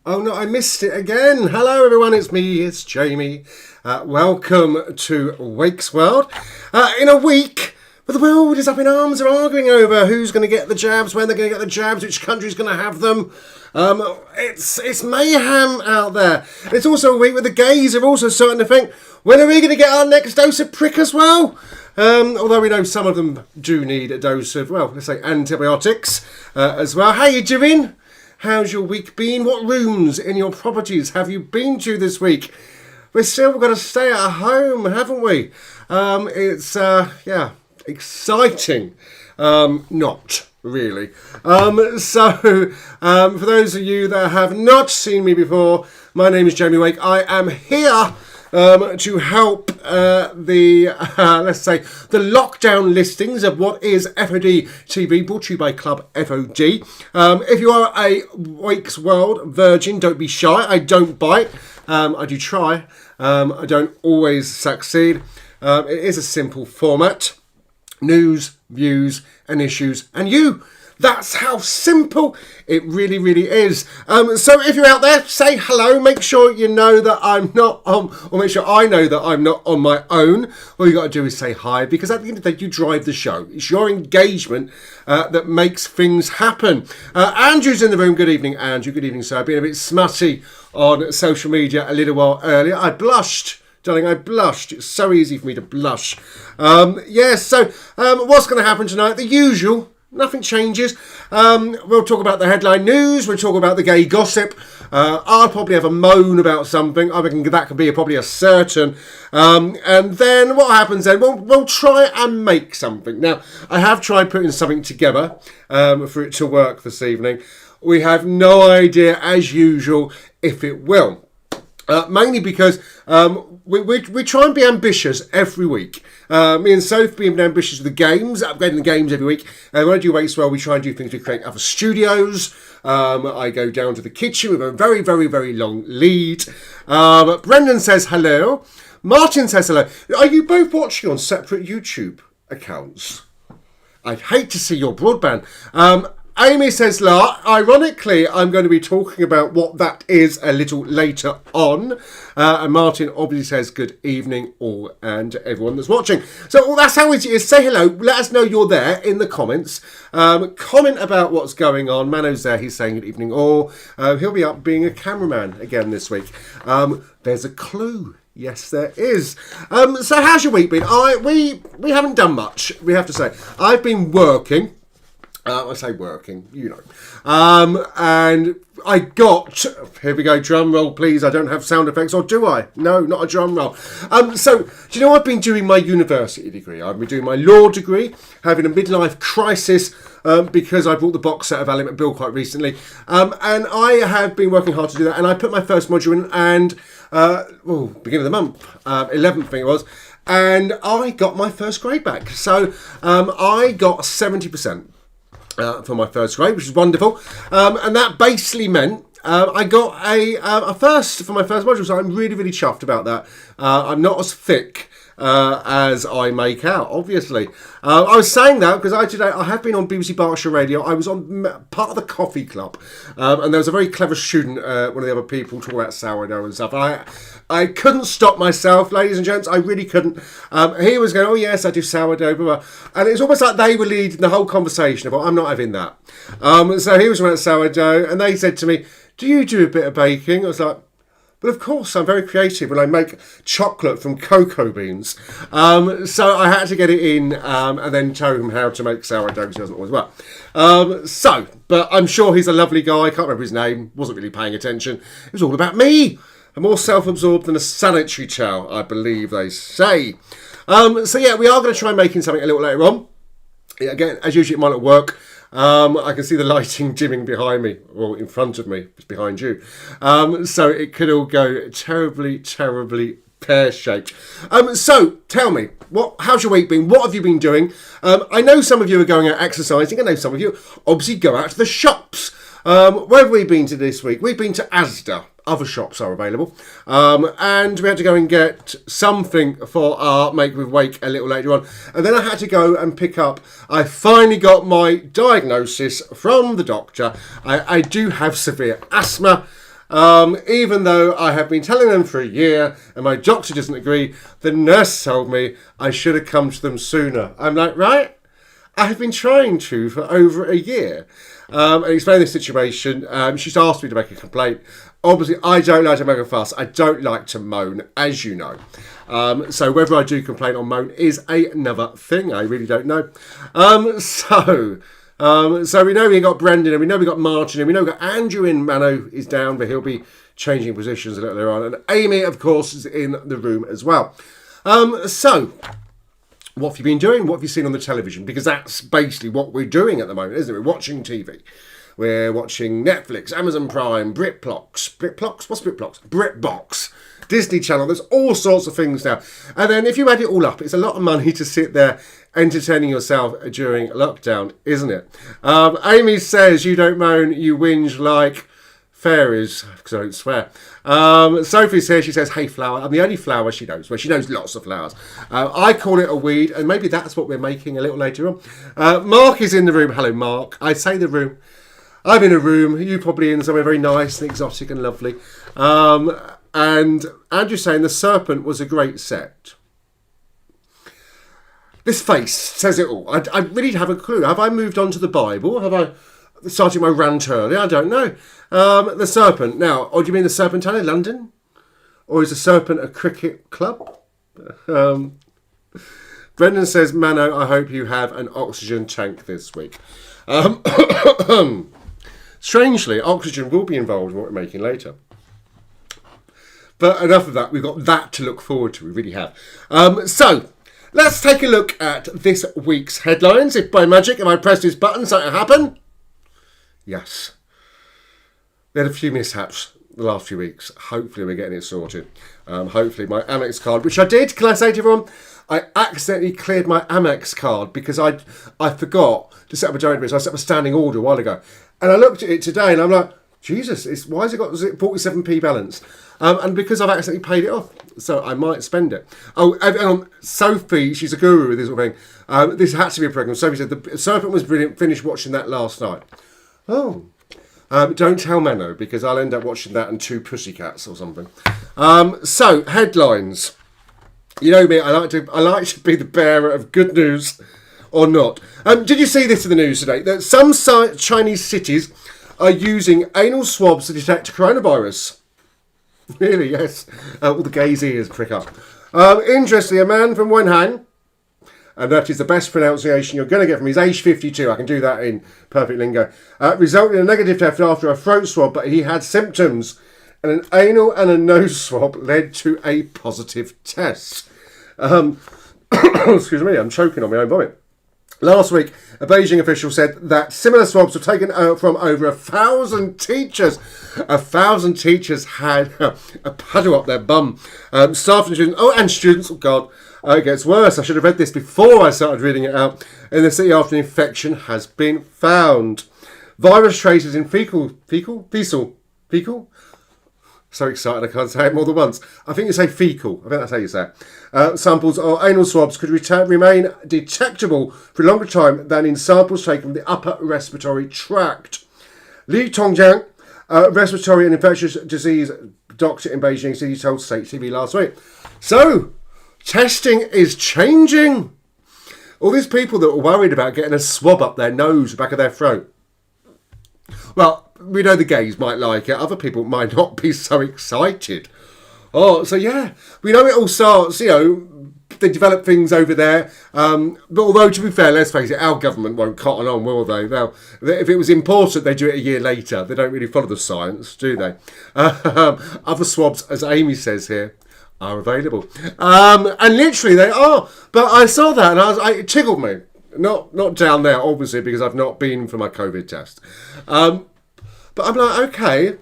Oh no, I missed it again. Hello everyone, it's me, it's Jamie. Welcome to Wake's World. In a week where the world is up in arms, they're arguing over who's going to get the jabs, when they're going to get the jabs, which country's going to have them. It's mayhem out there. It's also a week where the gays are also starting to think, when are we going to get our next dose of prick as well? Although we know some of them do need a dose of, well, let's say antibiotics as well. How you doing? How's your week been? What rooms in your properties have you been to this week? We're still got to stay at home, haven't we? It's exciting. Not really. For those of you that have not seen me before, my name is Jamie Wake. I am here to help the lockdown listings of what is F.O.D TV, brought to you by Club F.O.D. If you are a Wake's World virgin, don't be shy. I don't bite. I do try. I don't always succeed. It is a simple format. News, views, and issues, and you. That's how simple it really, really is. So if you're out there, say hello. Make sure you know that I'm not on, or make sure I know that I'm not on my own. All you got to do is say hi, because at the end of the day, you drive the show. It's your engagement that makes things happen. Andrew's in the room. Good evening, Andrew. Good evening, sir. Being a bit smutty on social media a little while earlier. I blushed. Darling, I blushed. It's so easy for me to blush. What's going to happen tonight? The usual. Nothing changes. We'll talk about the headline news. We'll talk about the gay gossip. I'll probably have a moan about something. I reckon that could be probably a certain. And then what happens then? We'll try and make something. Now, I have tried putting something together for it to work this evening. We have no idea, as usual, if it will. Mainly because we try and be ambitious every week. Me and Soph being ambitious with the games, upgrading the games every week. When I do Wake's World, we try and do things. We create other studios. I go down to the kitchen with a very, very, very long lead. Brendan says hello. Martin says hello. Are you both watching on separate YouTube accounts? I'd hate to see your broadband. Amy says, ironically, I'm going to be talking about what that is a little later on. And Martin obviously says, good evening, all and everyone that's watching. So that's how easy it is. Say hello. Let us know you're there in the comments. Comment about what's going on. Mano's there. He's saying good evening, all. He'll be up being a cameraman again this week. There's a clue. Yes, there is. So how's your week been? We haven't done much, we have to say. I've been working. I say working, you know. And I got, here we go, drum roll please, I don't have sound effects, or do I? No, not a drum roll. So, do you know I've been doing my university degree? I've been doing my law degree, having a midlife crisis because I bought the box set of Ally McBeal quite recently. And I have been working hard to do that, and I put my first module in, and, beginning of the month, 11th I think it was, and I got my first grade back. So, I got 70%. For my first grade, which is wonderful, and that basically meant I got a first for my first module, so I'm really, really chuffed about that. I'm not as thick as I make out, obviously. I was saying that because I have been on BBC Berkshire Radio. I was on part of the coffee club, and there was a very clever student, one of the other people, talking about sourdough and stuff. I couldn't stop myself, ladies and gents. I really couldn't. He was going, oh yes, I do sourdough, blah, blah. And it's almost like they were leading the whole conversation about, I'm not having that. So he was talking about sourdough, and they said to me, do you do a bit of baking? I was like, but of course, I'm very creative when I make chocolate from cocoa beans. So I had to get it in and then show him how to make sourdough, because he doesn't always work. But I'm sure he's a lovely guy. I can't remember his name. Wasn't really paying attention. It was all about me. I'm more self-absorbed than a sanitary towel, I believe they say. We are going to try making something a little later on. Again, as usual, it might not work. I can see the lighting dimming behind me, or in front of me, it's behind you. So it could all go terribly, terribly pear-shaped. So tell me, how's your week been? What have you been doing? I know some of you are going out exercising. I know some of you obviously go out to the shops. Where have we been to this week? We've been to Asda. Other shops are available. And we had to go and get something for our Make With Wake a little later on. And then I had to go and pick up, I finally got my diagnosis from the doctor. I do have severe asthma. Even though I have been telling them for a year and my doctor doesn't agree, the nurse told me I should have come to them sooner. I'm like, right? I have been trying to for over a year. And explain the situation. She's asked me to make a complaint. Obviously, I don't like to make a fuss. I don't like to moan, as you know. So whether I do complain or moan is another thing. I really don't know. So we know we got Brendan and we know we got Martin and we know we got Andrew in. Mano is down, but he'll be changing positions a little later on. And Amy, of course, is in the room as well. So what have you been doing? What have you seen on the television? Because that's basically what we're doing at the moment, isn't it? We're watching TV. We're watching Netflix, Amazon Prime, BritBox, Disney Channel. There's all sorts of things now. And then if you add it all up, it's a lot of money to sit there entertaining yourself during lockdown, isn't it? Amy says, you don't moan, you whinge like fairies, because I don't swear. Sophie's here, she says, hey flower. I'm the only flower she knows. Well, she knows lots of flowers. I call it a weed, and maybe that's what we're making a little later on. Mark is in the room. Hello, Mark. I say the room. I'm in a room. You probably in somewhere very nice and exotic and lovely. And Andrew's saying the serpent was a great set. This face says it all. I really have a clue. Have I moved on to the Bible? Have I started my rant early? I don't know. The serpent. Now, or do you mean the Serpentine in London? Or is the serpent a cricket club? Brendan says, Mano, I hope you have an oxygen tank this week. Strangely, oxygen will be involved in what we're making later. But enough of that. We've got that to look forward to. We really have. So, let's take a look at this week's headlines. If by magic, if I press this button, something will happen. Yes. We had a few mishaps the last few weeks. Hopefully we're getting it sorted. Hopefully my Amex card, which I did, can I say to everyone, I accidentally cleared my Amex card because I forgot to set up a direct debit. So I set up a standing order a while ago. And I looked at it today and I'm like, Jesus, why has it got 47p balance? And because I've accidentally paid it off, so I might spend it. Oh, and Sophie, she's a guru with this sort of thing. This had to be a program. Sophie said the serpent was brilliant. Finished watching that last night. Oh, don't tell Mano because I'll end up watching that and 2 Pussycats or something. So headlines. You know me. I like to be the bearer of good news or not. Did you see this in the news today? That some Chinese cities are using anal swabs to detect coronavirus. Really, yes. All the gays' ears prick up. Interestingly, a man from Wenhang, and that is the best pronunciation you're going to get from him, he's age 52. I can do that in perfect lingo. Resulted in a negative test after a throat swab, but he had symptoms. And an anal and a nose swab led to a positive test. Excuse me, I'm choking on my own vomit. Last week, a Beijing official said that similar swabs were taken from over 1,000 teachers. 1,000 teachers had a puddle up their bum. Staff and students, and students, oh God, it gets worse. I should have read this before I started reading it out. In the city after an infection has been found. Virus traces in fecal? So excited I can't say it more than once. I think you say fecal. I think that's how you say it. Samples or anal swabs could remain detectable for a longer time than in samples taken from the upper respiratory tract. Li Tongjiang, respiratory and infectious disease doctor in Beijing City, told State TV last week. So, testing is changing. All these people that were worried about getting a swab up their nose, back of their throat. Well, we know the gays might like it. Other people might not be so excited. Oh, so yeah. We know it all starts, they develop things over there. But although, to be fair, let's face it, our government won't cotton on, will they? If it was important, they do it a year later. They don't really follow the science, do they? Other swabs, as Amy says here, are available. And literally they are. But I saw that and it tickled me. Not down there, obviously, because I've not been for my COVID test. But I'm like, okay,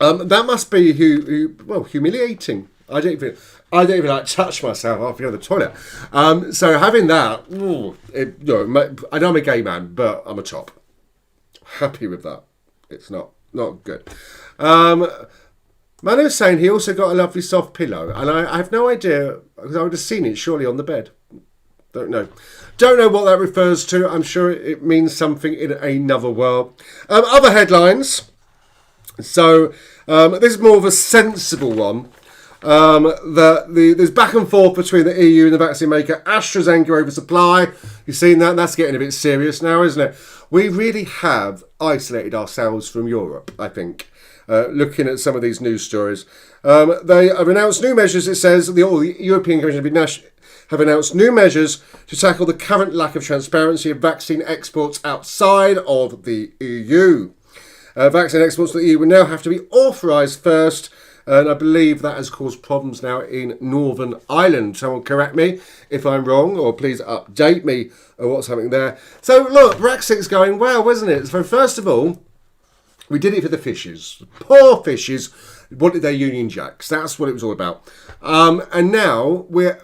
that must be humiliating. I don't even like touch myself after going to the toilet. So having that, I know I'm a gay man, but I'm a top. Happy with that. It's not good. Mano's saying he also got a lovely soft pillow, and I have no idea because I would have seen it surely on the bed. Don't know what that refers to. I'm sure it means something in another world. Other headlines. So this is more of a sensible one. There's back and forth between the EU and the vaccine maker AstraZeneca over supply. You've seen that? That's getting a bit serious now, isn't it? We really have isolated ourselves from Europe, I think, looking at some of these news stories. They have announced new measures, it says, the European Commission have announced new measures to tackle the current lack of transparency of vaccine exports outside of the EU. Vaccine exports to the EU will now have to be authorised first, and I believe that has caused problems now in Northern Ireland. Someone correct me if I'm wrong, or please update me on what's happening there. So look, Brexit's going well, wasn't it? So first of all, we did it for the fishes. Poor fishes wanted their Union Jacks. That's what it was all about. And now we're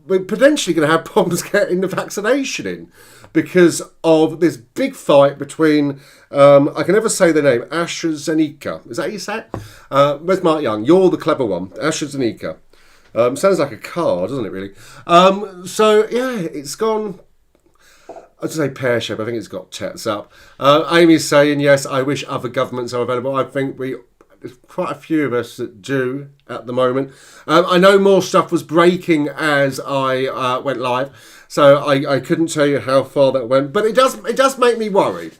potentially going to have problems getting the vaccination in because of this big fight between, I can never say the name, AstraZeneca. Is that how you say it? Where's Mark Young? You're the clever one. AstraZeneca. Sounds like a car, doesn't it, really? So, yeah, it's gone, I'd say pear-shaped. I think it's got tets up. Amy's saying, yes, I wish other governments are available. I think there's quite a few of us that do at the moment. I know more stuff was breaking as I went live, so I couldn't tell you how far that went. But it does make me worried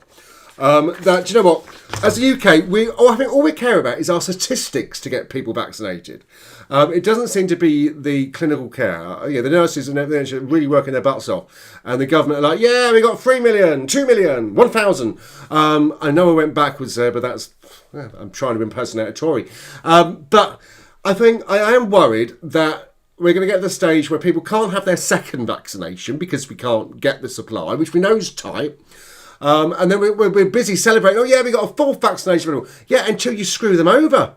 that, do you know what? As the UK, I think all we care about is our statistics to get people vaccinated. It doesn't seem to be the clinical care. The nurses and everything are really working their butts off. And the government are like, yeah, we got 3 million, 2 million, 1,000. I know I went backwards there, but I'm trying to impersonate a Tory. But I think I am worried that we're going to get to the stage where people can't have their second vaccination because we can't get the supply, which we know is tight. And then we're busy celebrating, oh yeah, we got a fourth vaccination. Yeah, until you screw them over.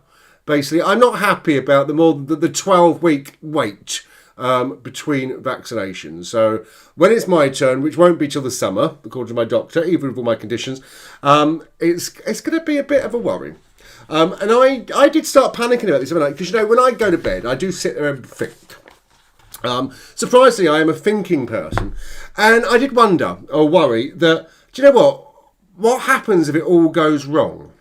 Basically, I'm not happy about the 12-week wait between vaccinations. So when it's my turn, which won't be till the summer, according to my doctor, even with all my conditions, it's going to be a bit of a worry. And I did start panicking about this overnight because, when I go to bed, I do sit there and think. Surprisingly, I am a thinking person. And I did wonder or worry that, do you know what? What happens if it all goes wrong?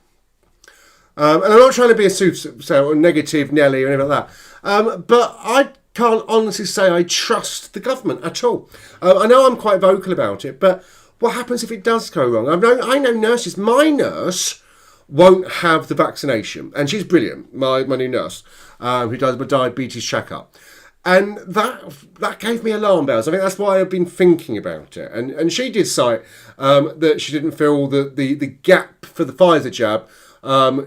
And I'm not trying to be a soothsayer or negative Nelly or anything like that. But I can't honestly say I trust the government at all. I know I'm quite vocal about it, but what happens if it does go wrong? I know nurses. My nurse won't have the vaccination, and she's brilliant, my new nurse, who does my diabetes checkup. And that gave me alarm bells. I think that's why I've been thinking about it. And she did cite that she didn't feel that the gap for the Pfizer jab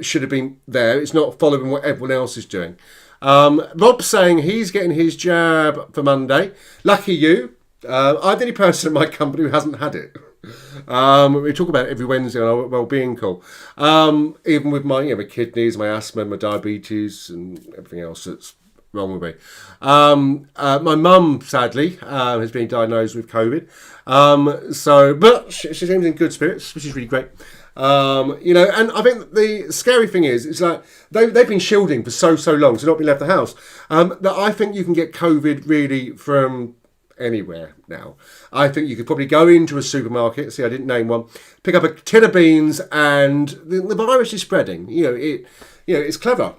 should have been there. It's not following what everyone else is doing. Rob's saying he's getting his jab for Monday. Lucky you. I'm the only person in my company who hasn't had it. We talk about it every Wednesday on our wellbeing call. Even with my kidneys, my asthma, my diabetes, and everything else that's wrong with me. My mum, sadly, has been diagnosed with COVID. But she seems in good spirits, which is really great. And I think the scary thing is, it's like they've been shielding for so long to not be left the house. That I think you can get COVID really from anywhere now. I think you could probably go into a supermarket. See, I didn't name one. Pick up a tin of beans, and the virus is spreading. It's clever,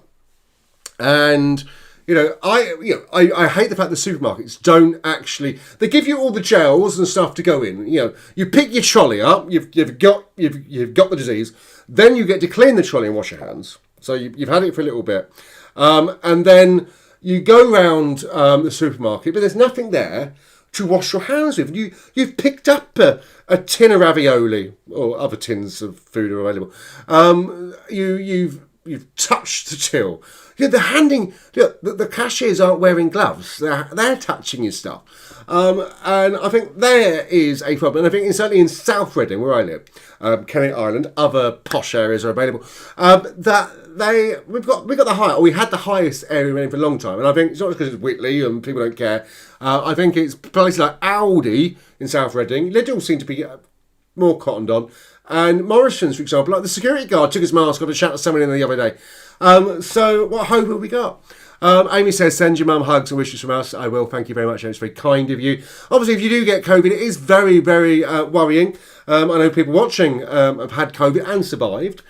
and. I hate the fact that supermarkets don't actually. They give you all the gels and stuff to go in. You pick your trolley up. You've got the disease. Then you get to clean the trolley and wash your hands. So you've had it for a little bit, and then you go round the supermarket, but there's nothing there to wash your hands with. You've picked up a tin of ravioli or other tins of food are available. You've touched the till. The cashiers aren't wearing gloves. They're touching your stuff. And I think there is a problem. And I think certainly in South Reading, where I live, Kennet Island, other posh areas are available. We've got the high. We had the highest area rating for a long time. And I think it's not because it's Whitley and people don't care. I think it's places like Aldi in South Reading. Lidl seem to be more cottoned on. And Morrison's, for example, like the security guard took his mask off and shouted at someone in the other day. So what hope have we got? Amy says, send your mum hugs and wishes from us. I will. Thank you very much. It's very kind of you. Obviously, if you do get COVID, it is very, very worrying. I know people watching have had COVID and survived.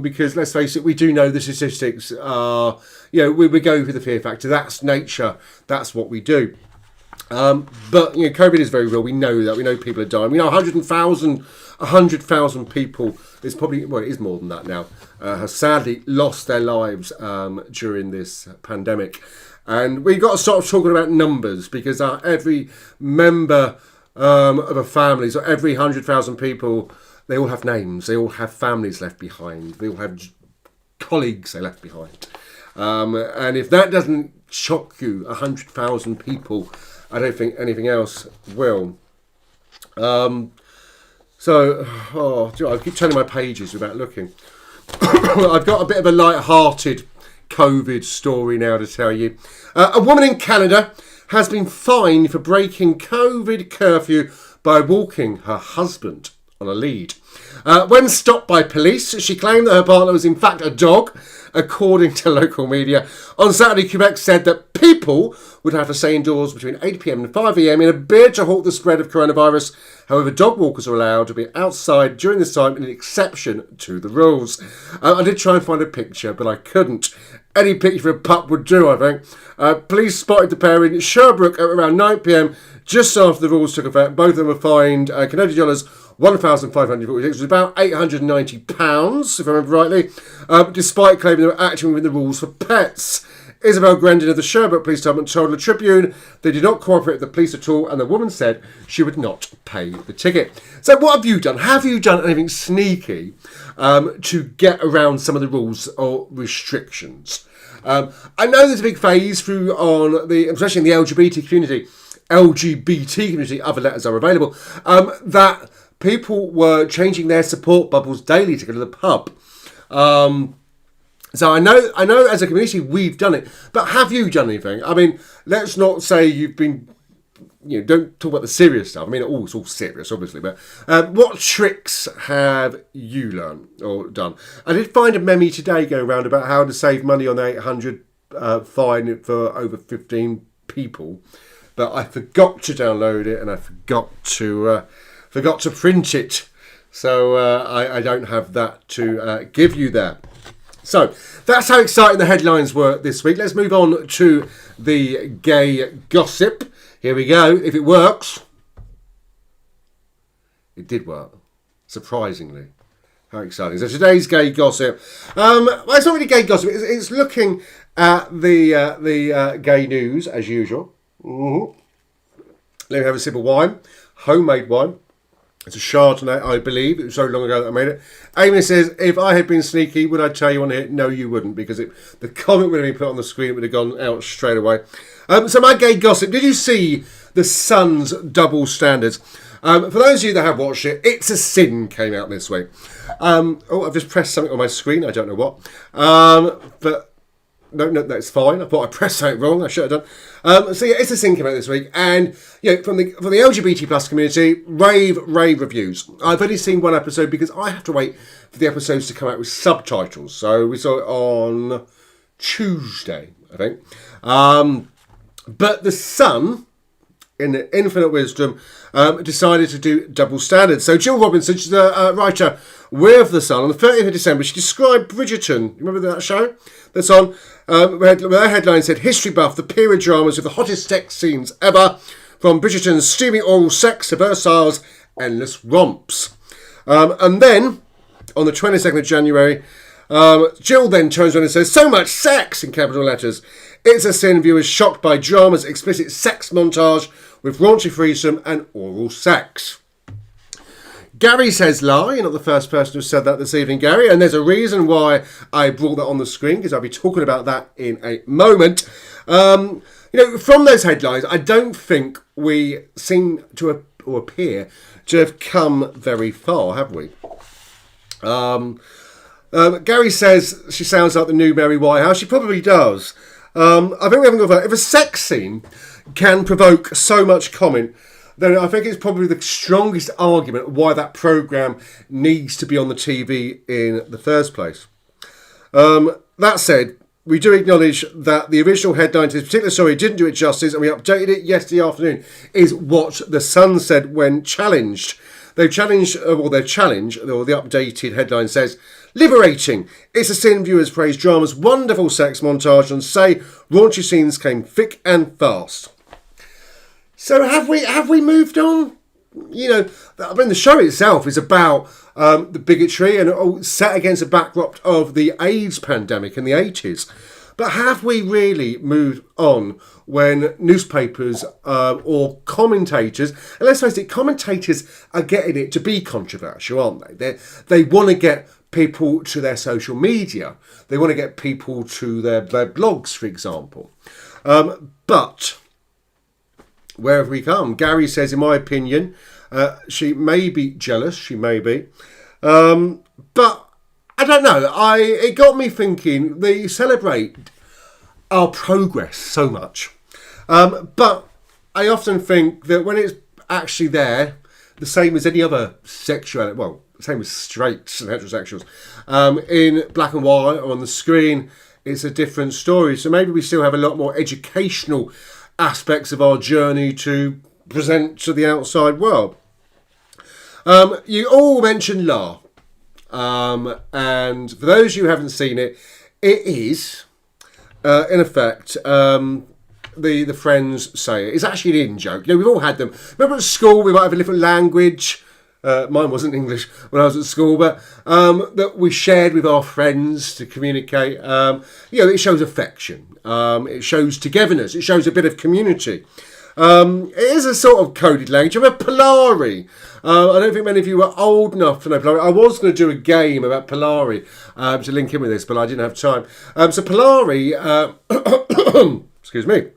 because let's face it, we do know the statistics are, we go for the fear factor. That's nature. That's what we do. But COVID is very real. We know that. We know people are dying. We know 100,000 people. It's probably, it is more than that now. Have sadly lost their lives during this pandemic, and we've got to start talking about numbers, because every member of a family, so every 100,000 people, they all have names. They all have families left behind. They all have colleagues they left behind. And if that doesn't shock you, 100,000 people, I don't think anything else will. I keep turning my pages without looking. I've got a bit of a light-hearted COVID story now to tell you. A woman in Canada has been fined for breaking COVID curfew by walking her husband on a lead. When stopped by police, she claimed that her partner was in fact a dog. According to local media, on Saturday, Quebec said that people would have to stay indoors between 8 p.m. and 5 a.m. in a bid to halt the spread of coronavirus. However, dog walkers are allowed to be outside during this time, in an exception to the rules. I did try and find a picture, but I couldn't. Any picture of a pup would do, I think. Police spotted the pair in Sherbrooke at around 9 p.m, just after the rules took effect. Both of them were fined Canadian dollars 1,546, which was about £890, if I remember rightly, despite claiming they were acting within the rules for pets. Isabel Grandin of the Sherbrooke Police Department told the Tribune they did not cooperate with the police at all, and the woman said she would not pay the ticket. So what have you done? Have you done anything sneaky to get around some of the rules or restrictions? I know there's a big phase through especially in the LGBT community, other letters are available, that people were changing their support bubbles daily to go to the pub. So I know as a community we've done it, but have you done anything? I mean, let's not say you've been, don't talk about the serious stuff. I mean, it's all serious, obviously, but what tricks have you learned or done? I did find a meme today going around about how to save money on the 800 fine for over 15 people, but I forgot to download it and I forgot to print it, so I don't have that to give you there. So that's how exciting the headlines were this week. Let's move on to the gay gossip. Here we go. If it works. It did work, surprisingly. How exciting. So today's gay gossip. Well, it's not really gay gossip. It's looking at the gay news, as usual. Mm-hmm. Let me have a sip of wine. Homemade wine. It's a Chardonnay, I believe. It was so long ago that I made it. Amy says, if I had been sneaky, would I tell you on here? No, you wouldn't, because the comment would have been put on the screen. It would have gone out straight away. So my gay gossip. Did you see The Sun's double standards? For those of you that have watched it, It's a Sin came out this week. I've just pressed something on my screen. I don't know what. But no, that's fine. I thought I pressed something wrong. I should have done. So yeah, It's a Sin came out this week, and from the LGBT plus community, rave reviews. I've only seen one episode because I have to wait for the episodes to come out with subtitles. So we saw it on Tuesday, I think. But The Sun, in the infinite wisdom, decided to do double standards. So Jill Robinson, she's a writer with The Sun, on the 30th of December, she described Bridgerton. You remember that show that's on? Where their headline said, history buff, the period dramas with the hottest sex scenes ever, from Bridgerton's steamy oral sex to Versailles' endless romps. And then, on the 22nd of January, Jill then turns around and says, so much sex, in capital letters. It's a Sin, viewers shocked by drama's explicit sex montage with raunchy threesome and oral sex. Gary says lie. You're not the first person who said that this evening, Gary, and there's a reason why I brought that on the screen, because I'll be talking about that in a moment. From those headlines, I don't think we seem to or appear to have come very far, have we? Gary says she sounds like the new Mary Whitehouse. She probably does. I think we haven't got that. If a sex scene can provoke so much comment, then I think it's probably the strongest argument why that programme needs to be on the TV in the first place. That said, we do acknowledge that the original headline to this particular story didn't do it justice, and we updated it yesterday afternoon, is what The Sun said when challenged. Their challenge, or the updated headline says, liberating. It's a sin viewers praise drama's wonderful sex montage and say raunchy scenes came thick and fast. So have we moved on? You know, I mean, the show itself is about the bigotry and set against a backdrop of the AIDS pandemic in the 80s. But have we really moved on when newspapers or commentators, and let's face it, commentators are getting it to be controversial, aren't they? They want to get people to their social media. They want to get people to their blogs, for example. But where have we come? Gary says, in my opinion, she may be jealous. She may be. But I don't know. It got me thinking. They celebrate our progress so much, but I often think that when it's actually there, the same as any other sexuality, well, same as straights and heterosexuals, in black and white or on the screen, it's a different story. So maybe we still have a lot more educational aspects of our journey to present to the outside world. You all mentioned La. And for those who haven't seen it, it is, in effect, the friends say it. It's actually an in-joke. You know, we've all had them. Remember at school, we might have a different language. Mine wasn't English when I was at school, but that we shared with our friends to communicate. It shows affection. It shows togetherness. It shows a bit of community. It is a sort of coded language. Remember Polari? I don't think many of you were old enough to know Polari. I was going to do a game about Polari to link in with this, but I didn't have time. So Polari, excuse me,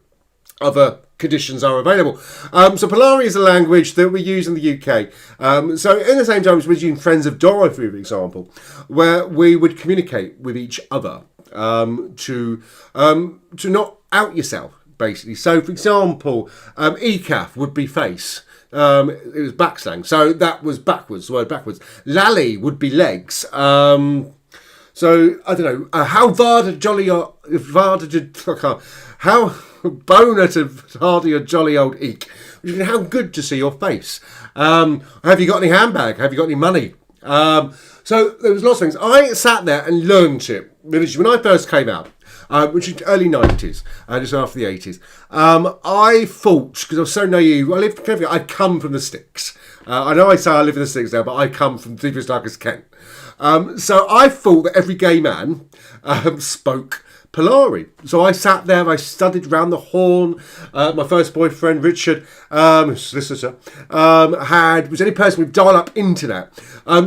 other conditions are available. So Polari is a language that we use in the UK. So in the same time as we're using Friends of Dorothy, for example, where we would communicate with each other to not out yourself, basically. So, for example, ECAF would be face. It was back slang, so that was backwards, the word backwards. Lally would be legs. So, I don't know, how boner to hardy a jolly old eek. How good to see your face. Have you got any handbag? Have you got any money? So there was lots of things. I sat there and learned it. When I first came out, which is early 90s, just after the 80s, I thought, because I was so naive, I'd come from the sticks. I know I say I live in the sticks now, but I come from deepest darkest Kent. So I thought that every gay man spoke Polari. So I sat there, I studied round the horn. My first boyfriend, Richard, solicitor, was any person with dial-up internet.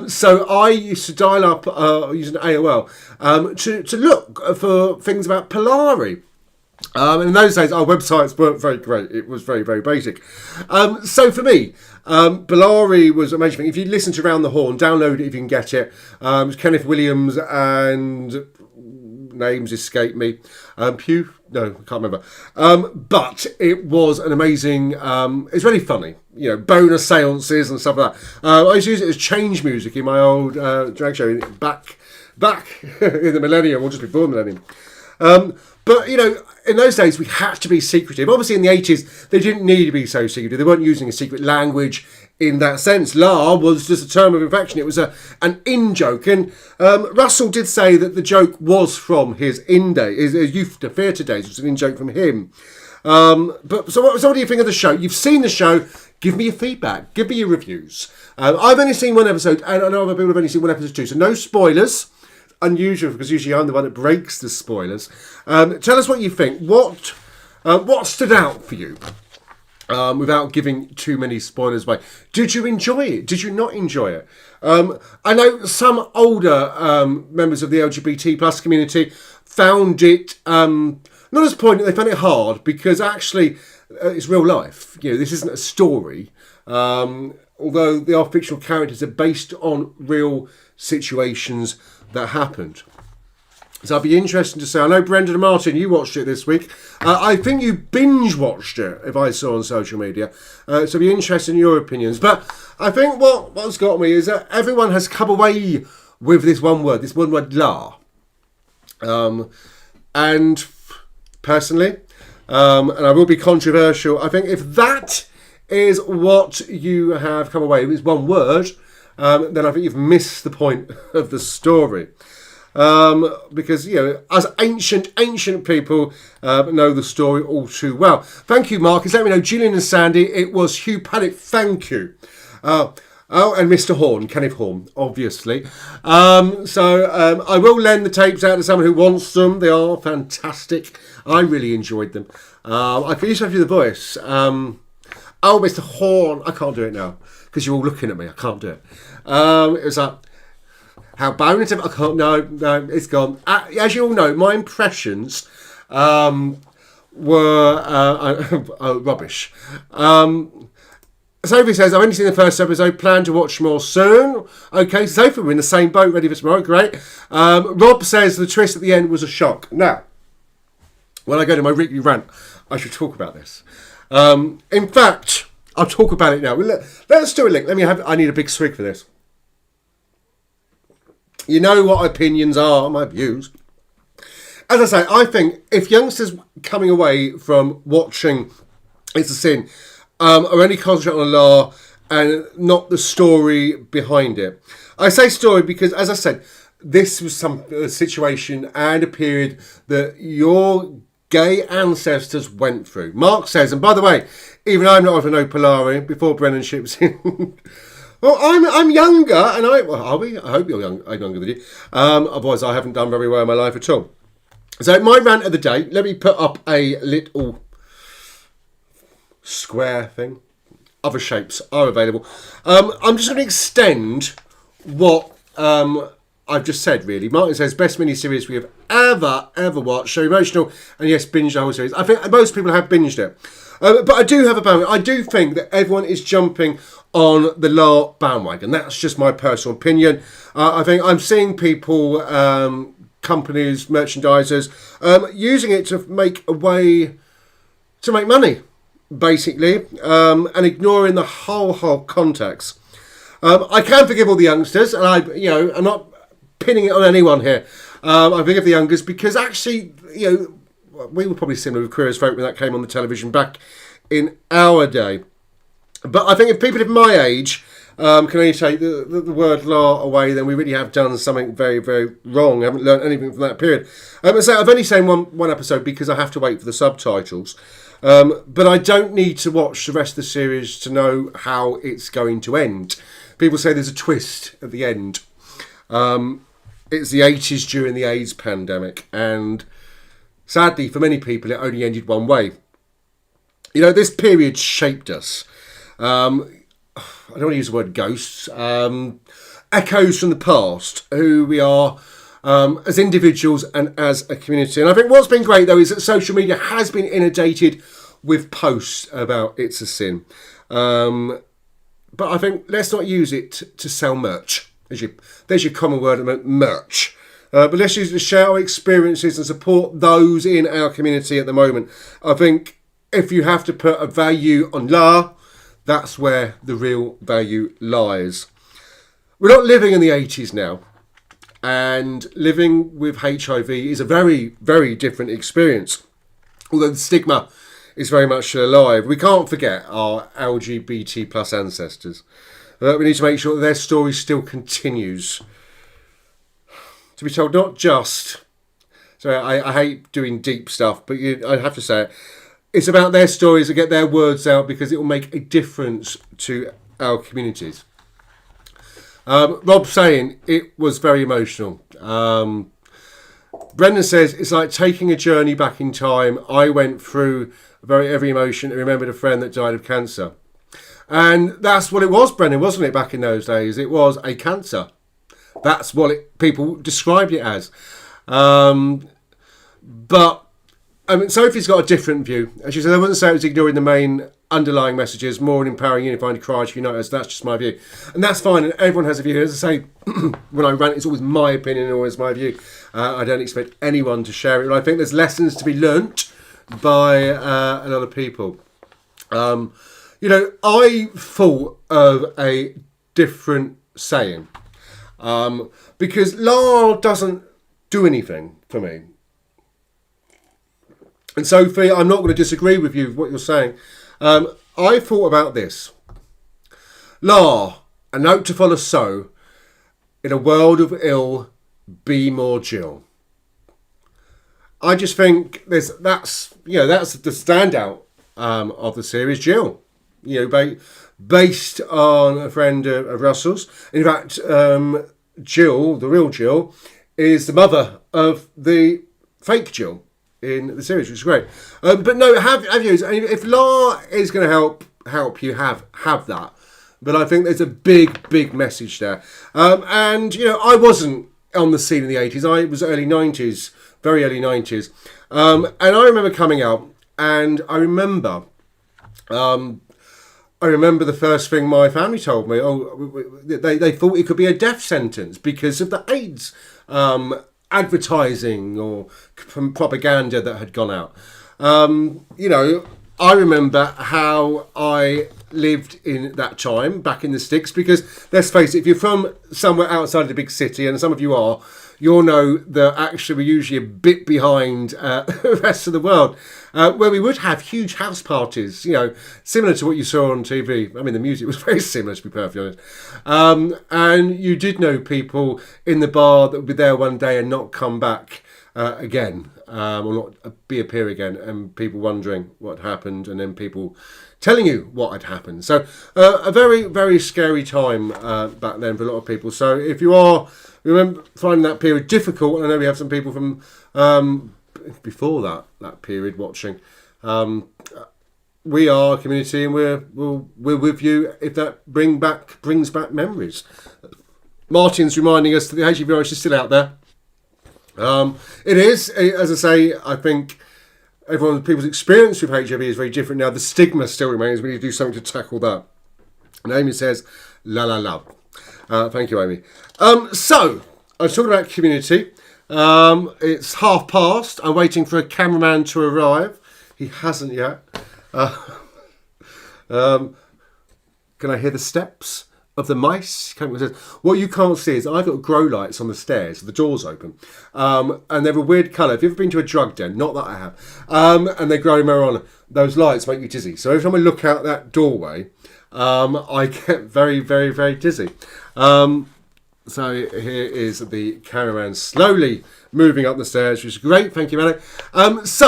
So I used to dial up using AOL to look for things about Polari. And in those days, our websites weren't very great. It was very, very basic. So for me, Polari was amazing. If you listen to Round the Horn, download it if you can get it. It was Kenneth Williams and names escape me. Pugh? No, I can't remember. But it was an amazing, it's really funny. You know, bonus seances and stuff like that. I used to use it as change music in my old drag show back in the millennium, or just before the millennium. But, you know, in those days, we had to be secretive. Obviously, in the 80s, they didn't need to be so secretive. They weren't using a secret language in that sense. La was just a term of affection. It was an in-joke. And Russell did say that the joke was from his youth to theatre days. It was an in-joke from him. But so what do you think of the show? You've seen the show. Give me your feedback. Give me your reviews. I've only seen one episode, and I know other people have only seen one episode too. So no spoilers. Unusual, because usually I'm the one that breaks the spoilers. Tell us what you think. What stood out for you? Without giving too many spoilers away. Did you enjoy it? Did you not enjoy it? I know some older members of the LGBT plus community found it not as poignant. They found it hard because actually it's real life. You know, this isn't a story. Although they are fictional characters, they're based on real situations that happened. So I'd be interested to say, I know Brendan and Martin, you watched it this week. I think you binge watched it, if I saw on social media. So I'd be interested in your opinions. But I think what's got me is that everyone has come away with this one word, la. And personally, and I will be controversial, I think if that is what you have come away with is one word, then I think you've missed the point of the story. Because, as ancient people know the story all too well. Thank you, Marcus. Let me know, Gillian and Sandy, it was Hugh Paddock. Thank you. And Mr. Horn, Kenneth Horn, obviously. I will lend the tapes out to someone who wants them. They are fantastic. I really enjoyed them. I used to have to do the voice. Mr. Horn. I can't do it now because you're all looking at me. I can't do it. It was like, how bonus? I can't. No, it's gone. As you all know, my impressions were rubbish. Sophie says, I've only seen the first episode, plan to watch more soon. Okay, Sophie, we're in the same boat, ready for tomorrow, great. Rob says the twist at the end was a shock. Now, when I go to my weekly rant, I should talk about this. In fact, I'll talk about it now. Let's do a link. I need a big swig for this. You know what opinions are, my views. As I say, I think if youngsters coming away from watching It's a Sin are only concentrating on the law and not the story behind it. I say story because, as I said, this was a situation and a period that your gay ancestors went through. Mark says, and by the way, even I'm not of no Polari before Brennan ships in. Well, I'm younger, and are we? I hope you're young. I'm younger than you. Otherwise, I haven't done very well in my life at all. So, my rant of the day. Let me put up a little square thing. Other shapes are available. I'm just going to extend what I've just said, really. Martin says, best miniseries we have ever watched. So emotional, and yes, binge the whole series. I think most people have binged it. But I do have a bandwagon. I do think that everyone is jumping on the La bandwagon. That's just my personal opinion. I think I'm seeing people, companies, merchandisers, using it to make a way to make money, basically, and ignoring the whole context. I can forgive all the youngsters, and I'm not pinning it on anyone here. I forgive the youngsters because actually, we were probably similar with Queer as Folk when that came on the television back in our day. But I think if people of my age can only take the word law away, then we really have done something very, very wrong. I haven't learned anything from that period. So I've only seen one episode because I have to wait for the subtitles. But I don't need to watch the rest of the series to know how it's going to end. People say there's a twist at the end. It's the 80s during the AIDS pandemic, and sadly for many people it only ended one way. This period shaped us. I don't want to use the word ghosts. Echoes from the past, who we are as individuals and as a community. And I think what's been great though is that social media has been inundated with posts about It's a Sin. But I think let's not use it to sell merch. There's your common word, merch. But let's use it to share our experiences and support those in our community at the moment. I think if you have to put a value on La, that's where the real value lies. We're not living in the 80s now. And living with HIV is a very, very different experience. Although the stigma is very much alive. We can't forget our LGBT plus ancestors. We need to make sure that their story still continues to be told, not just... So I hate doing deep stuff, but I have to say it. It's about their stories to get their words out because it will make a difference to our communities. Rob saying it was very emotional. Brendan says it's like taking a journey back in time. I went through every emotion and remembered a friend that died of cancer. And that's what it was, Brendan, wasn't it, back in those days? It was a cancer. That's what people described it as. But Sophie's got a different view. And she said, I wouldn't say it was ignoring the main underlying messages, more an empowering, unifying cry to unite us. That's just my view. And that's fine. And everyone has a view. As I say, when I rant, it's always my opinion and always my view. I don't expect anyone to share it. But I think there's lessons to be learnt by other people. I thought of a different saying. Because law doesn't do anything for me. And Sophie, I'm not going to disagree with you with what you're saying. I I thought about this. La, a note to follow so. In a world of ill, be more Jill. I just think that's the standout of the series, Jill. Based on a friend of Russell's. In fact, Jill, the real Jill, is the mother of the fake Jill in the series, which is great. But no, have you? If La is going to help you, have that. But I think there's a big message there. And I wasn't on the scene in the 80s. I was early 90s, very early 90s. And I remember coming out, and I remember the first thing my family told me. They thought it could be a death sentence because of the AIDS advertising or propaganda that had gone out. I remember how I lived in that time back in the sticks, because let's face it, if you're from somewhere outside of the big city, and some of you are, you'll know that actually we're usually a bit behind the rest of the world, where we would have huge house parties, similar to what you saw on TV. I mean, the music was very similar, to be perfectly honest. And you did know people in the bar that would be there one day and not come back again, or not appear again, and people wondering what happened, and then people telling you what had happened. So a very, very scary time back then for a lot of people. So if you remember finding that period difficult, and I know we have some people from before that period watching. We are a community, and we're with you if that brings back memories. Martin's reminding us that the HIV virus is still out there. It is, as I say, I think people's experience with HIV is very different now. The stigma still remains. We need to do something to tackle that. And Amy says, la la la. Thank you, Amy. So, I was talking about community. It's past. I'm waiting for a cameraman to arrive. He hasn't yet. Can I hear the steps of the mice? What you can't see is I've got grow lights on the stairs. The door's open. And they're a weird colour. If you've ever been to a drug den, not that I have, and they grow marijuana, those lights make you dizzy. So every time I look out that doorway, I get very, very, very dizzy. So here is the cameraman slowly moving up the stairs, which is great. Thank you, Malik. As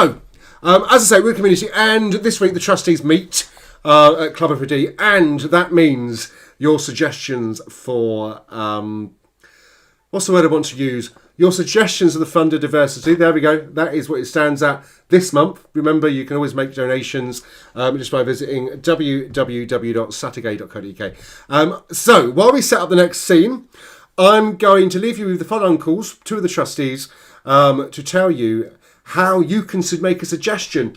I say, we're a community, and this week the trustees meet at Club F.O.D, and that means your suggestions for what's the word I want to use? Your suggestions of the Fund of Diversity. There we go. That is what it stands at this month. Remember, you can always make donations just by visiting www.sattergate.co.uk. So while we set up the next scene, I'm going to leave you with the FOD uncles, two of the trustees, to tell you how you can make a suggestion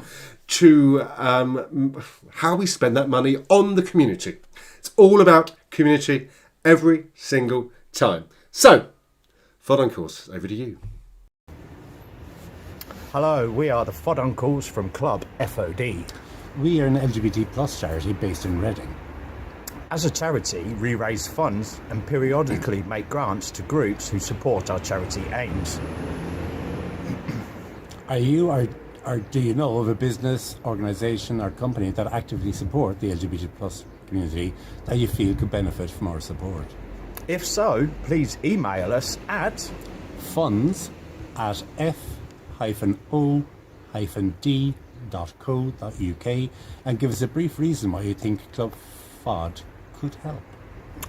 to how we spend that money on the community. It's all about community every single time. So, FOD uncles, over to you. Hello, we are the FOD uncles from Club F.O.D. We are an LGBT plus charity based in Reading. As a charity, we raise funds and periodically make grants to groups who support our charity aims. Are you or do you know of a business, organisation or company that actively support the LGBT plus community that you feel could benefit from our support? If so, please email us at funds@f-o-d.co.uk and give us a brief reason why you think Club F.O.D could help.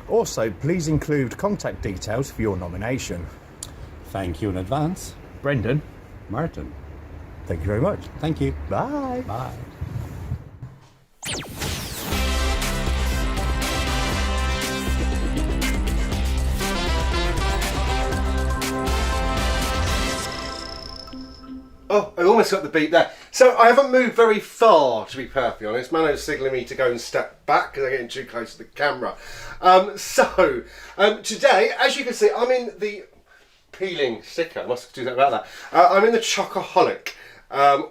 Also, please include contact details for your nomination. Thank you in advance. Brendan. Martin. Thank you very much. Thank you. Bye. Bye. Oh, I almost got the beat there. So I haven't moved very far, to be perfectly honest. Mano's signalling me to go and step back because I'm getting too close to the camera. Today, as you can see, I'm in the peeling sticker. I must do that about that. I'm in the Chocoholic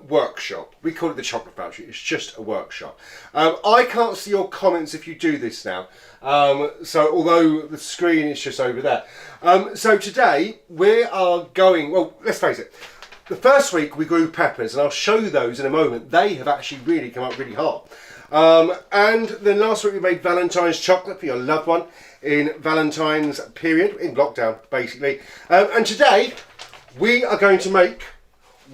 workshop. We call it the Chocolate Factory. It's just a workshop. I can't see your comments if you do this now. So although the screen is just over there. So today we are going, well, let's face it. The first week we grew peppers, and I'll show you those in a moment. They have actually really come up really hard. And then last week we made Valentine's chocolate for your loved one in Valentine's period, in lockdown basically. And today we are going to make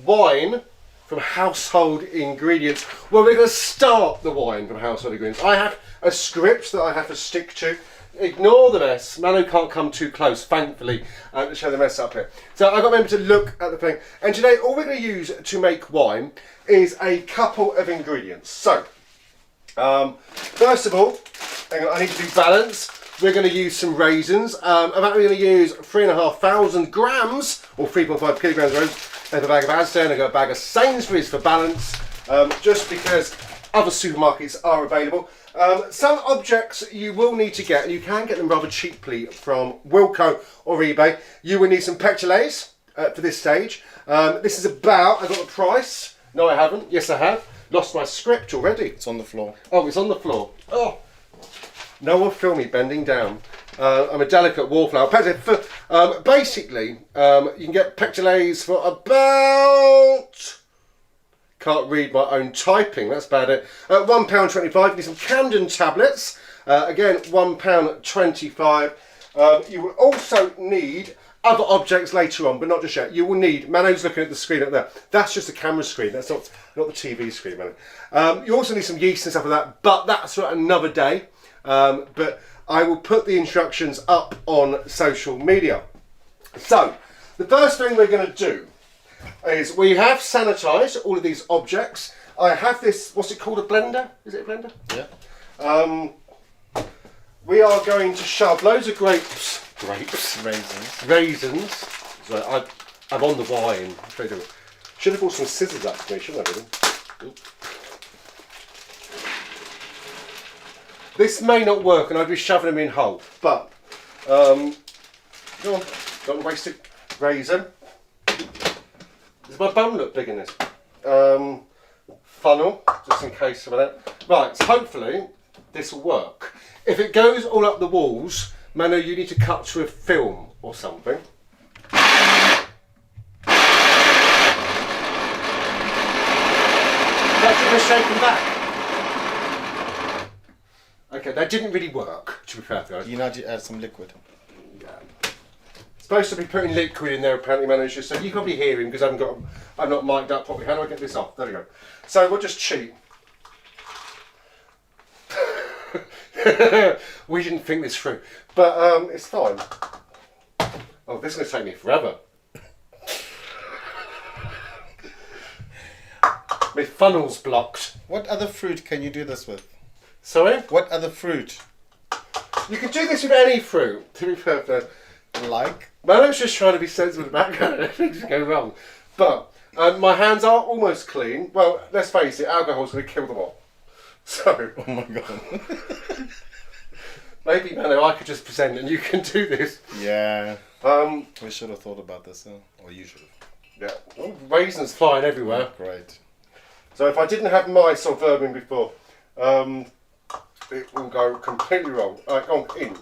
wine from household ingredients. Well, we're going to start the wine from household ingredients. I have a script that I have to stick to. Ignore the mess. Manu can't come too close, thankfully, to show the mess up here. So I got remember to look at the thing. And today all we're going to use to make wine is a couple of ingredients. So, first of all, hang on, I need to do balance. We're going to use some raisins. I'm actually going to use 3,500 grams, or 3.5 kilograms of raisins. I have a bag of Asda and I got a bag of Sainsbury's for balance, just because other supermarkets are available. Some objects you will need to get, and you can get them rather cheaply from Wilko or eBay. You will need some pétilés for this stage. This is about, I got the price. No, I haven't. Yes, I have. Lost my script already. It's on the floor. Oh, it's on the floor. Oh, no one film me bending down. I'm a delicate wallflower. Basically, you can get pétilés for about... Can't read my own typing, that's about it. £1.25. You need some Camden tablets. Again, £1.25. You will also need other objects later on, but not just yet. You will need, Mano's looking at the screen up there. That's just the camera screen, that's not the TV screen, Mano. You also need some yeast and stuff like that, but that's for another day. But I will put the instructions up on social media. So, the first thing we're going to do is we have sanitised all of these objects. I have this, what's it called, a blender? Is it a blender? Yeah. We are going to shove loads of raisins. So I'm on the wine. Should have brought some scissors up for me, shouldn't I, really? This may not work and I'd be shoving them in whole, but go on, don't waste it. Raisin. Does my bum look big in this? Funnel, just in case of that. Right, so hopefully this will work. If it goes all up the walls, Manu, you need to cut through a film or something. That's going to shake them back. Okay, that didn't really work, to be fair, guys. You need to add some liquid. Yeah. Supposed to be putting liquid in there, apparently, manager. So you can probably hear him because I'm not mic'd up properly. How do I get this off? There we go. So we'll just cheat. We didn't think this through, but it's fine. Oh, this is going to take me forever. My funnel's blocked. What other fruit can you do this with? Sorry? What other fruit? You can do this with any fruit, to be perfect. Like? Mano's just trying to be sensible in the background. Things go wrong. But my hands are almost clean. Well, let's face it, alcohol's going to kill them all. So... Oh my god. Maybe, Mano, I could just present and you can do this. Yeah. We should have thought about this, huh? Or you should have. Yeah. Well, raisins flying everywhere. Great. So if I didn't have mice or vermin before, it will go completely wrong. Alright, go on, in.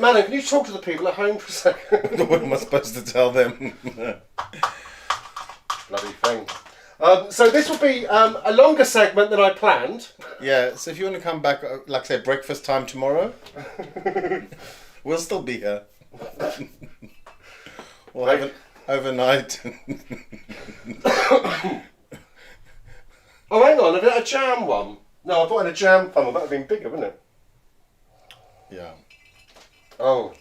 Mano, can you talk to the people at home for a second? What am I supposed to tell them? Bloody thing. So this will be a longer segment than I planned. Yeah, so if you want to come back, like say, breakfast time tomorrow, we'll still be here. We'll have an overnight. Oh, hang on, have you had a jam one? No, I bought in a jam funnel, that would have been bigger, wouldn't it? Yeah. Oh.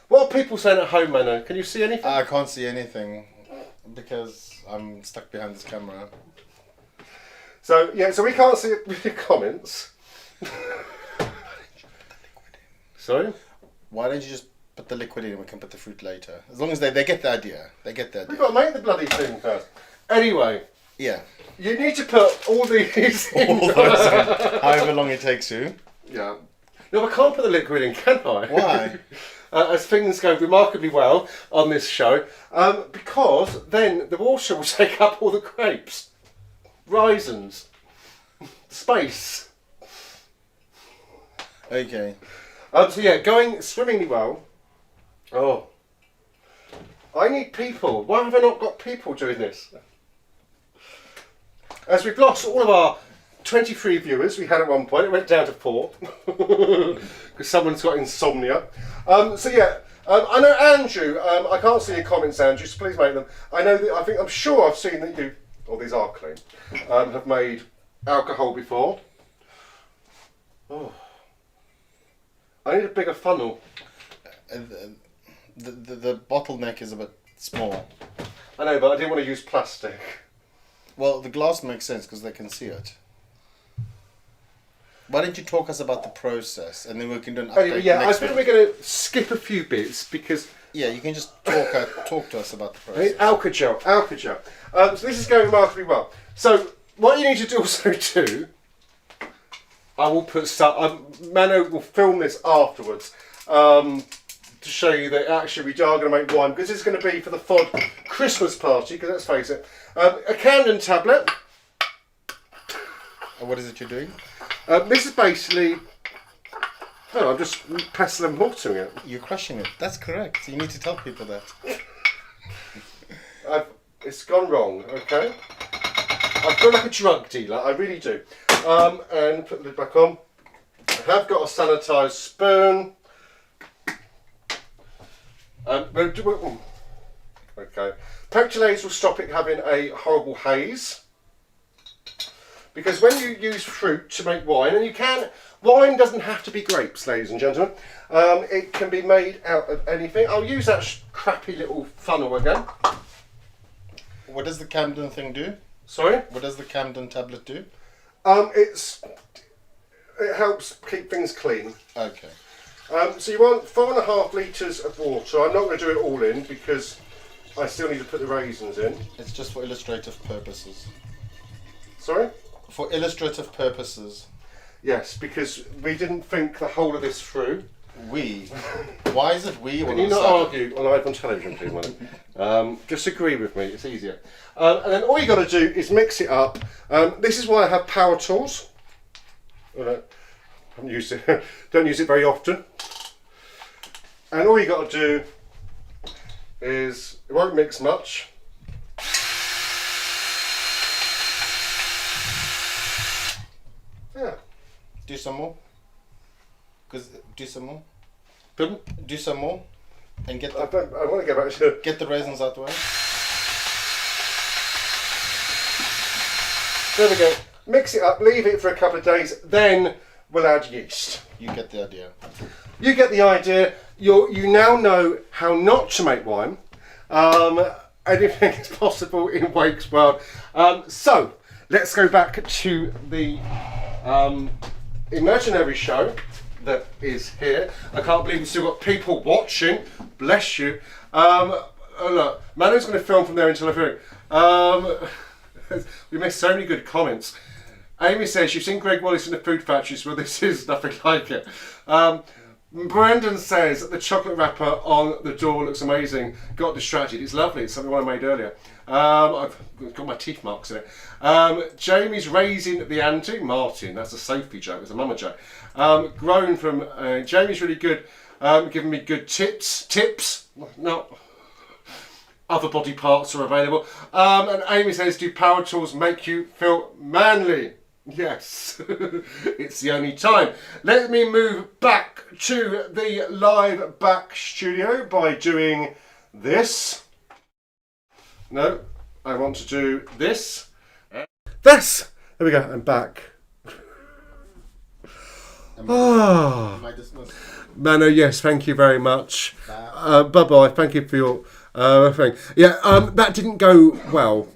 What are people saying at home, Mano? Can you see anything? I can't see anything because I'm stuck behind this camera. So, yeah, so we can't see your comments. Sorry? Why don't you just put the liquid in and we can put the fruit later? As long as they get the idea. They get the idea. We've got to make the bloody thing first. Anyway. Yeah. You need to put all these in. All those in, however long it takes you. Yeah. No, I can't put the liquid in, can I? Why? As things go remarkably well on this show, because then the water will take up all the grapes. Raisins. Space. Okay. So yeah, going swimmingly well. Oh. I need people. Why have I not got people doing this? as we've lost all of our 23 viewers we had at one point. It went down to 4 because someone's got insomnia. So yeah, I know Andrew. I can't see your comments, Andrew. So please make them. I know that. I'm sure I've seen that you. Oh, these are clean. Have made alcohol before. Oh, I need a bigger funnel. The bottleneck is a bit small. I know, but I didn't want to use plastic. Well, the glass makes sense because they can see it. Why don't you talk us about the process, and then we can do an update. Anyway, yeah, I next think week. we're going to skip a few bits because. Yeah, you can just talk to us about the process. Alka-Gel. So this is going remarkably well. So what you need to do also too, I will put some. Mano will film this afterwards to show you that actually we are going to make wine because it's going to be for the F.O.D Christmas party. Because let's face it, a Camden tablet. And what is it you're doing? This is basically. Oh, I'm just pestle and mortaring it. You're crushing it. That's correct. You need to tell people that. It's gone wrong, okay? I feel like a drug dealer, I really do. And put the lid back on. I have got a sanitised spoon. Okay. Pectolase will stop it having a horrible haze. Because when you use fruit to make wine, and you can, wine doesn't have to be grapes, ladies and gentlemen. It can be made out of anything. I'll use that crappy little funnel again. What does the Camden thing do? Sorry? What does the Camden tablet do? It helps keep things clean. Okay. So you want 4.5 litres of water. I'm not going to do it all in because I still need to put the raisins in. It's just for illustrative purposes. Sorry? For illustrative purposes. Yes, because we didn't think the whole of this through. We? Why is it we? Can you not argue on live on television, please, madam? Just agree with me, it's easier. And then all you got to do is mix it up. This is why I have power tools. Don't use it very often. And all you got to do is, it won't mix much. Yeah. Do some more. Do some more. Pardon? Do some more. And get I want to go back to... get the raisins out the way. There we go. Mix it up, leave it for a couple of days, then we'll add yeast. You get the idea. You get the idea. You now know how not to make wine. Anything is possible in Wake's world. So, let's go back to the imaginary show that is here. I can't believe we've still got people watching. Bless you. Look, Mano's going to film from there until I finish. We missed so many good comments. Amy says, you've seen Greg Wallace in the food factories. Well, this is nothing like it. Brendan says that the chocolate wrapper on the door looks amazing. Got distracted. It's lovely. It's something I made earlier. I've got my teeth marks in it. Jamie's raising the ante. Martin, that's a Sophie joke. It's a mama joke. Grown from Jamie's really good. Giving me good tips. No. Other body parts are available. And Amy says, do power tools make you feel manly? Yes, it's the only time. Let me move back to the live back studio by doing this. No, I want to do this. This! There we go, I'm back. Am I dismissed? Mano, yes, thank you very much. Bye-bye, thank you for your thing. Yeah, that didn't go well.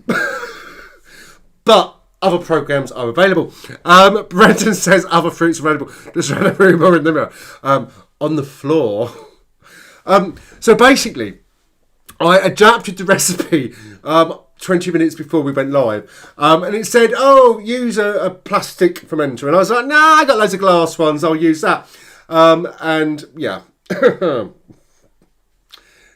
But other programs are available. Brendan says other fruits are available. Just around the room or in the mirror. On the floor. So basically, I adapted the recipe 20 minutes before we went live. And it said, oh, use a plastic fermenter. And I was like, nah, I got loads of glass ones. I'll use that. And yeah.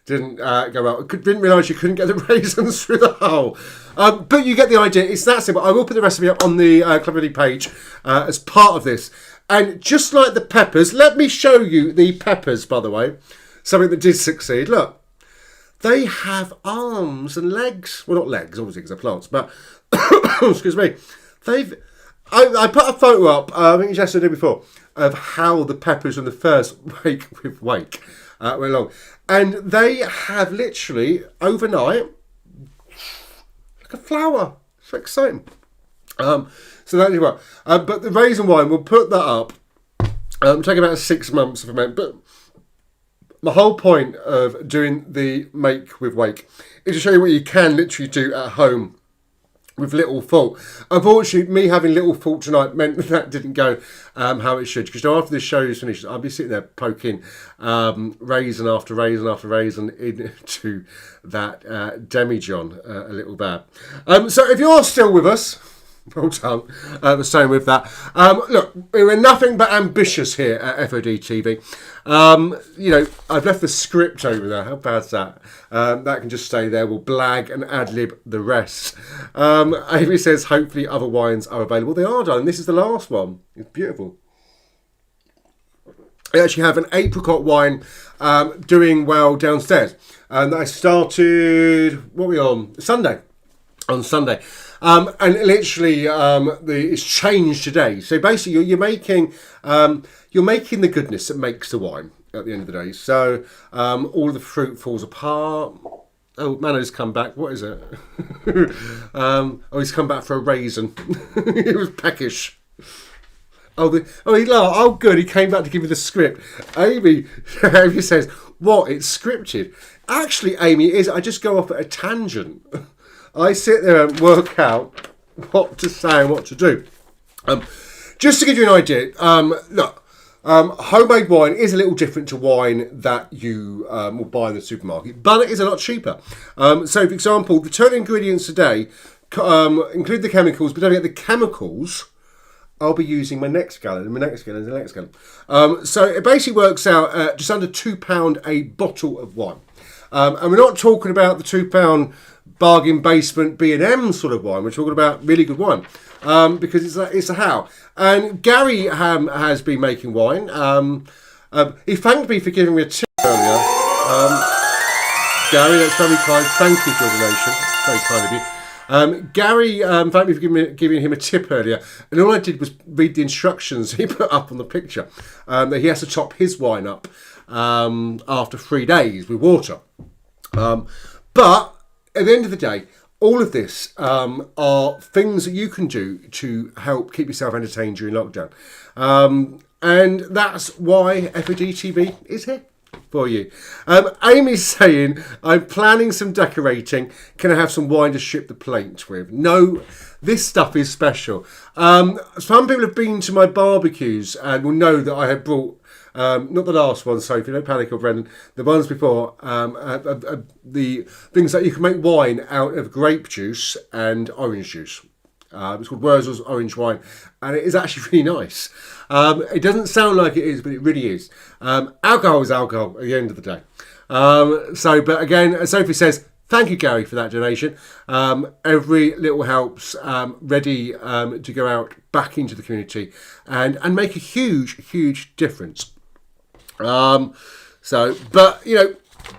Didn't go well. Didn't realise you couldn't get the raisins through the hole. But you get the idea. It's that simple. I will put the recipe up on the Club F.O.D page as part of this. And just like the peppers, let me show you the peppers, by the way. Something that did succeed. Look. they have arms and legs. Well, not legs, obviously, because they're plants, but excuse me. I put a photo up, I think it's yesterday before, of how the peppers from the first Wake with Wake went along. And they have literally, overnight, like a flower. It's very exciting. So that's what. But the raisin wine, we'll put that up. Take about 6 months for ferment. But my whole point of doing the Make with Wake is to show you what you can literally do at home with little fault. Unfortunately, me having little fault tonight meant that didn't go how it should. Because after this show is finished, I'll be sitting there poking raisin after raisin after raisin into that demijohn a little bit. So if you're still with us, well done for staying with that. Look, we're nothing but ambitious here at F.O.D TV. You know, I've left the script over there. How bad's that? That can just stay there. We'll blag and ad-lib the rest. Amy says, hopefully other wines are available. They are, darling. This is the last one. It's beautiful. I actually have an apricot wine doing well downstairs. And I started, what are we on? Sunday. On Sunday. And literally, it's changed today. So basically, you're making the goodness that makes the wine at the end of the day. So all the fruit falls apart. Oh, Mano's come back. What is it? He's come back for a raisin. He was peckish. Oh, good. He came back to give me the script. Amy says, what? It's scripted. Actually, Amy, it is. I just go off at a tangent. I sit there and work out what to say and what to do. Just to give you an idea, look, homemade wine is a little different to wine that you will buy in the supermarket, but it is a lot cheaper. So, for example, the total ingredients today include the chemicals, but don't forget the chemicals I'll be using my next gallon, and my next gallon, and the next gallon. So it basically works out at just under £2 a bottle of wine. And we're not talking about the £2 bargain basement B&M sort of wine. We're talking about really good wine because it's a how. And Gary has been making wine. He thanked me for giving me a tip earlier. Gary, that's very kind. Thank you for your donation. Very kind of you. Gary thanked me for giving him a tip earlier, and all I did was read the instructions he put up on the picture. That he has to top his wine up after 3 days with water. But at the end of the day, all of this are things that you can do to help keep yourself entertained during lockdown. And that's why F.O.D TV is here for you. Amy's saying, I'm planning some decorating. Can I have some wine to strip the plate with? No, this stuff is special. Some people have been to my barbecues and will know that I have brought not the last one, Sophie, don't panic or Brendan. The ones before, the things that you can make wine out of grape juice and orange juice. It's called Wurzel's Orange Wine, and it is actually really nice. It doesn't sound like it is, but it really is. Alcohol is alcohol at the end of the day. But again, as Sophie says, thank you, Gary, for that donation. Every little helps, ready to go out back into the community and make a huge, huge difference. But you know,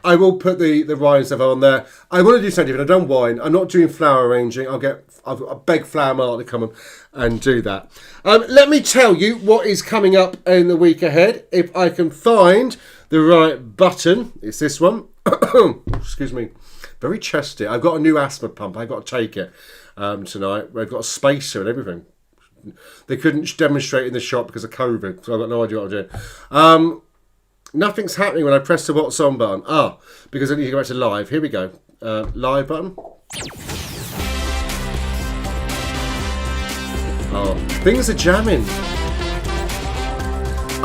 I will put the wine stuff on there. I want to do something different. I've done wine. I'm not doing flower arranging. I'll beg Flower Mart to come and do that. Let me tell you what is coming up in the week ahead. If I can find the right button, it's this one. Excuse me. Very chesty. I've got a new asthma pump. I've got to take it tonight. I've got a spacer and everything. They couldn't demonstrate in the shop because of COVID, so I've got no idea what I'm doing. Nothing's happening when I press the what's on button. Because I need to go back to live. Here we go. Live button. Things are jamming.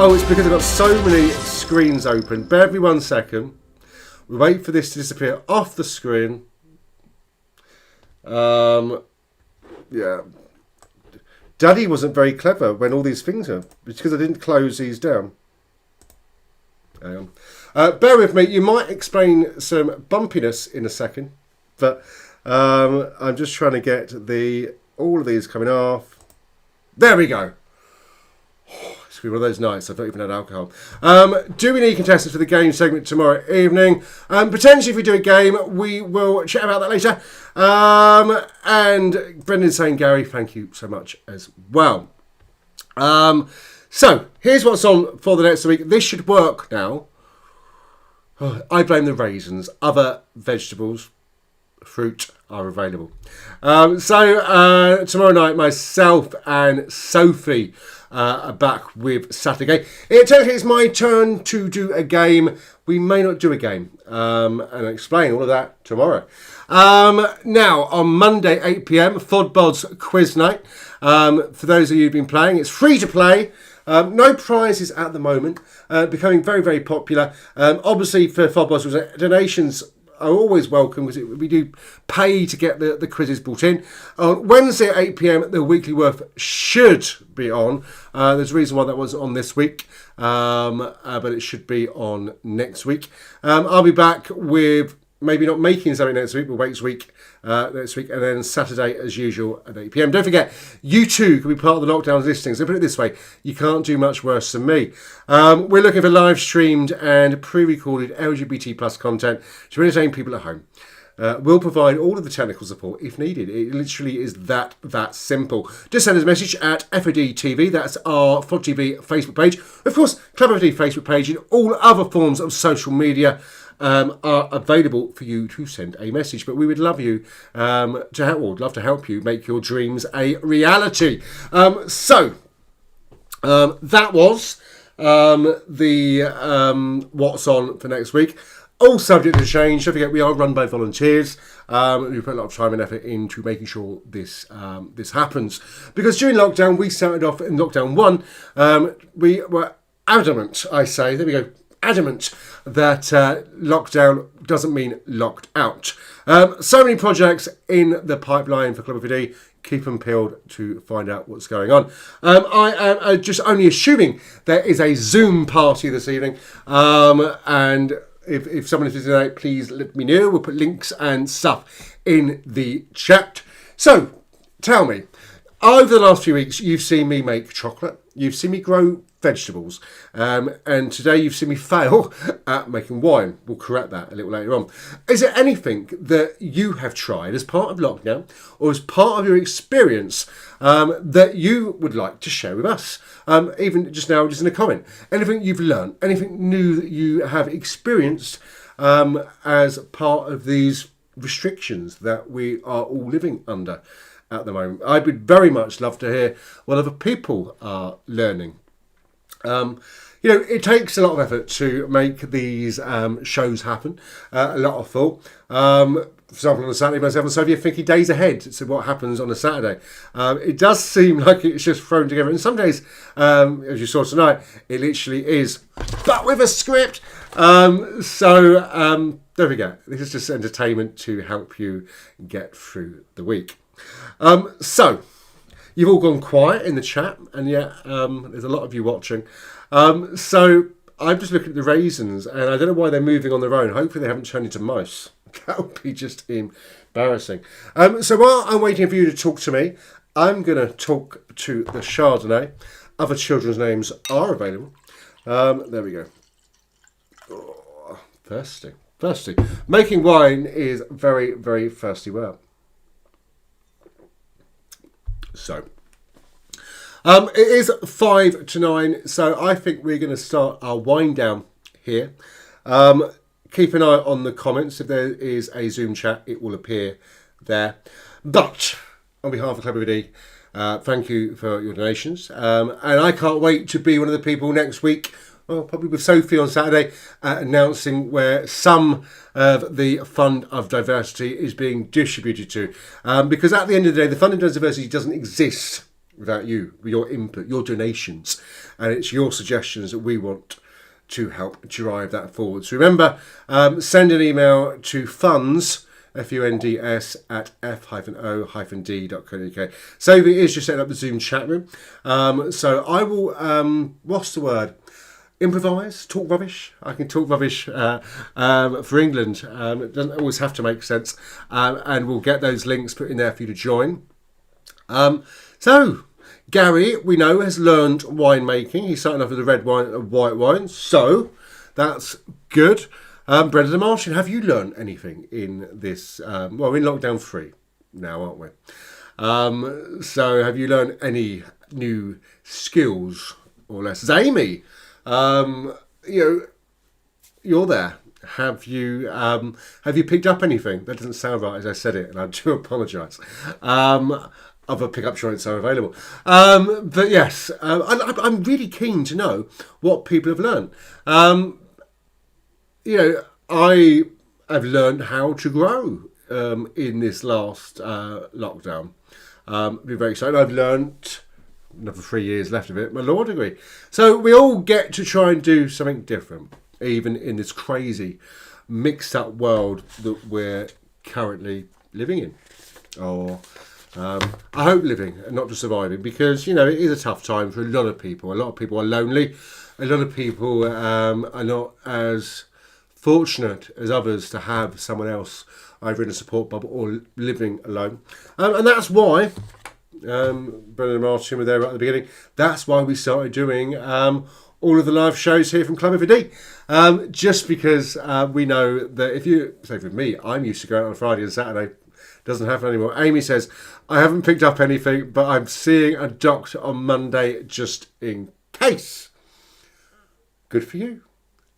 It's because I've got so many screens open. Bear with me 1 second. We wait for this to disappear off the screen. Yeah. Daddy wasn't very clever when all these things are. It's because I didn't close these down. Hang on. Bear with me. You might explain some bumpiness in a second. But I'm just trying to get all of these coming off. There we go. It's It's going to be one of those nights. I've not even had alcohol. Do we need contestants for the game segment tomorrow evening? Potentially, if we do a game, we will chat about that later. And Brendan's saying, Gary, thank you so much as well. So, here's what's on for the next week. This should work now. I blame the raisins. Other vegetables, fruit are available. Tomorrow night, myself and Sophie are back with Saturday. Technically, it's my turn to do a game. We may not do a game. And I'll explain all of that tomorrow. Now, on Monday, 8 p.m, F.O.D quiz night. For those of you who've been playing, it's free to play. No prizes at the moment. Becoming very, very popular. Obviously, for F.O.D, donations are always welcome because we do pay to get the quizzes brought in. On Wednesday at 8 p.m, the weekly worth should be on. There's a reason why that wasn't on this week, but it should be on next week. I'll be back with maybe not making something next week, but next week, and then Saturday as usual at 8 p.m. Don't forget, you too can be part of the lockdown listings. So put it this way, you can't do much worse than me. We're looking for live streamed and pre-recorded LGBT plus content to entertain people at home. We'll provide all of the technical support if needed. It literally is that simple. Just send us a message at F.O.D TV. That's our F.O.D TV Facebook page. Of course, Club F.O.D Facebook page and all other forms of social media are available for you to send a message. But we would love you love to help you make your dreams a reality. That was the what's on for next week. All subject to change. Don't forget, we are run by volunteers. We put a lot of time and effort into making sure this happens. Because during lockdown, we started off in lockdown 1. We were adamant, adamant that lockdown doesn't mean locked out. So many projects in the pipeline for Club F.O.D. Keep them peeled to find out what's going on. I am just only assuming there is a Zoom party this evening. And if someone is visiting tonight, please let me know. We'll put links and stuff in the chat. So, tell me, over the last few weeks, you've seen me make chocolate. You've seen me grow vegetables. And today you've seen me fail at making wine. We'll correct that a little later on. Is there anything that you have tried as part of lockdown or as part of your experience that you would like to share with us? Even just now, just in a comment. Anything you've learned, anything new that you have experienced as part of these restrictions that we are all living under at the moment. I would very much love to hear what other people are learning. It takes a lot of effort to make these shows happen, a lot of thought. For example, on a Saturday, myself and Sophie are thinking days ahead to what happens on a Saturday. It does seem like it's just thrown together. And some days, as you saw tonight, it literally is, but with a script. Don't forget, this is just entertainment to help you get through the week. You've all gone quiet in the chat, and yet there's a lot of you watching. So I'm just looking at the raisins, and I don't know why they're moving on their own. Hopefully they haven't turned into mice. That would be just embarrassing. So while I'm waiting for you to talk to me, I'm going to talk to the Chardonnay. Other children's names are available. There we go. Oh, thirsty. Making wine is very, very thirsty work. So, it is 5 to 9, so I think we're going to start our wind down here. Keep an eye on the comments. If there is a Zoom chat, it will appear there. But, on behalf of Club F.O.D, thank you for your donations. And I can't wait to be one of the people next week, well, probably with Sophie on Saturday, announcing where some of the Fund of Diversity is being distributed to. Because at the end of the day, the Fund of Diversity doesn't exist without you, with your input, your donations. And it's your suggestions that we want to help drive that forward. So remember, send an email to funds, FUNDS, at f-o-d.co.uk. Sophie is just setting up the Zoom chat room. So I will, what's the word? Improvise, talk rubbish. I can talk rubbish for England. It doesn't always have to make sense. And we'll get those links put in there for you to join. So Gary, we know, has learned winemaking. He's starting off with the red wine and white wine, so that's good. Brendan and Martin, have you learned anything in this? We're in lockdown 3 now, aren't we? So have you learned any new skills or lessons? Amy, you're there. Have you picked up anything? That doesn't sound right as I said it, and I do apologise. Other pick-up joints are available. But yes, I'm really keen to know what people have learned. I have learned how to grow in this last lockdown. Be very excited. I've learned another 3 years left of it, my law degree. So we all get to try and do something different, even in this crazy, mixed-up world that we're currently living in. Or I hope living and not just surviving, because it is a tough time for a lot of people. A lot of people are lonely. A lot of people are not as fortunate as others to have someone else either in a support bubble or living alone. And that's why Brendan and Martin were there right at the beginning. That's why we started doing all of the live shows here from Club F.O.D. Just because we know that if you, say for me, I'm used to going out on Friday and Saturday. Doesn't happen anymore. Amy says, I haven't picked up anything, but I'm seeing a doctor on Monday just in case. Good for you.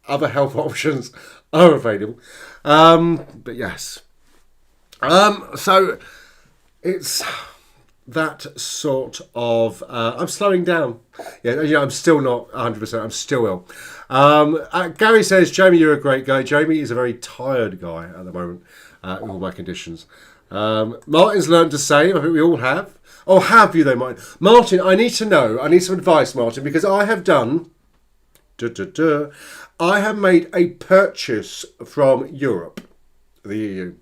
Other health options are available. But yes. So it's that sort of... I'm slowing down. Yeah, I'm still not 100%. I'm still ill. Gary says, Jamie, you're a great guy. Jamie is a very tired guy at the moment in all my conditions. Martin's learned to save. I think we all have. Oh, have you though, Martin? Martin, I need to know. I need some advice, Martin, because I have done... I have made a purchase from Europe, the EU.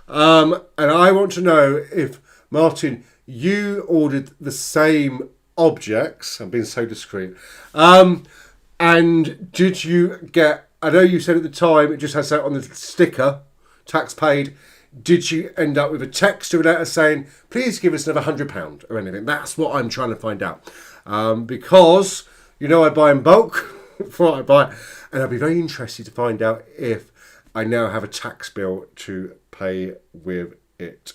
And I want to know if, Martin, you ordered the same objects. I'm being so discreet. And did you get... I know you said at the time it just has that on the sticker, tax paid. Did you end up with a text or a letter saying, please give us another £100 or anything? That's what I'm trying to find out. Because, I buy in bulk before I buy it. And I'd be very interested to find out if I now have a tax bill to pay with it.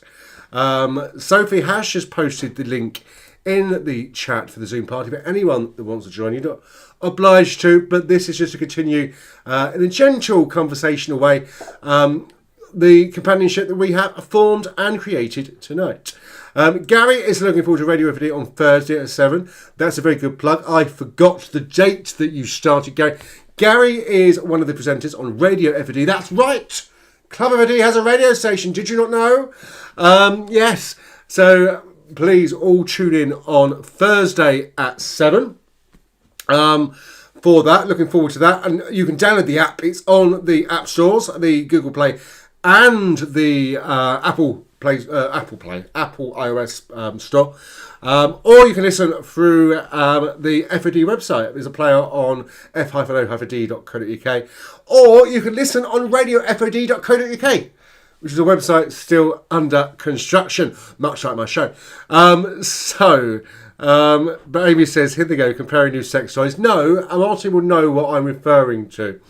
Sophie has just posted the link in the chat for the Zoom party for anyone that wants to join. You're not obliged to, but this is just to continue in a gentle conversational way. The companionship that we have formed and created tonight. Gary is looking forward to Radio F.O.D on Thursday at 7. That's a very good plug. I forgot the date that you started, Gary. Gary is one of the presenters on Radio F.O.D. That's right. Club F.O.D has a radio station. Did you not know? Yes. So please all tune in on Thursday at 7. For that, looking forward to that. And you can download the app. It's on the app stores, the Google Play and the Apple iOS store. Or you can listen through the F.O.D website. There's a player on f-o-d.co.uk. Or you can listen on radiofod.co.uk, which is a website still under construction, much like my show. But Amy says, here they go, comparing new sex toys. No, Martin will know what I'm referring to.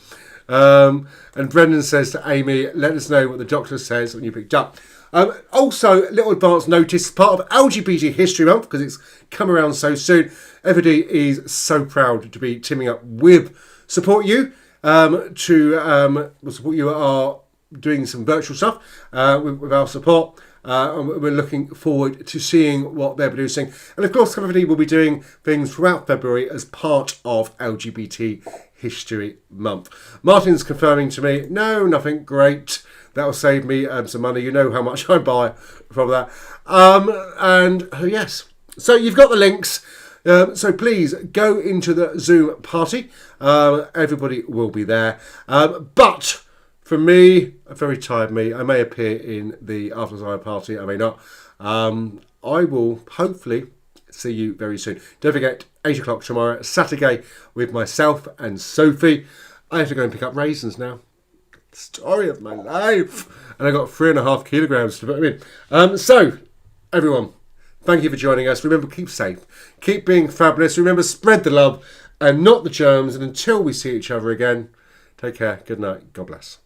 And Brendan says to Amy, let us know what the doctor says when you picked up. Also, little advance notice, part of LGBT History Month, because it's come around so soon. F.O.D is so proud to be teaming up with Support You Support You are doing some virtual stuff with our support. And we're looking forward to seeing what they're producing. And of course, F.O.D will be doing things throughout February as part of LGBT History Month. Martin's confirming to me, no, nothing, great. That'll save me some money. You know how much I buy from that. Yes. So you've got the links. So please go into the Zoom party. Everybody will be there. But for me, a very tired me, I may appear in the after-hour party. I may not. I will hopefully see you very soon. Don't forget, 8 o'clock tomorrow, Saturday, with myself and Sophie. I have to go and pick up raisins now. Story of my life. And I got 3.5 kilograms to put them in. So, everyone, Thank you for joining us. Remember, keep safe, keep being fabulous. Remember, spread the love and not the germs. And until we see each other again, take care. Good night. God bless.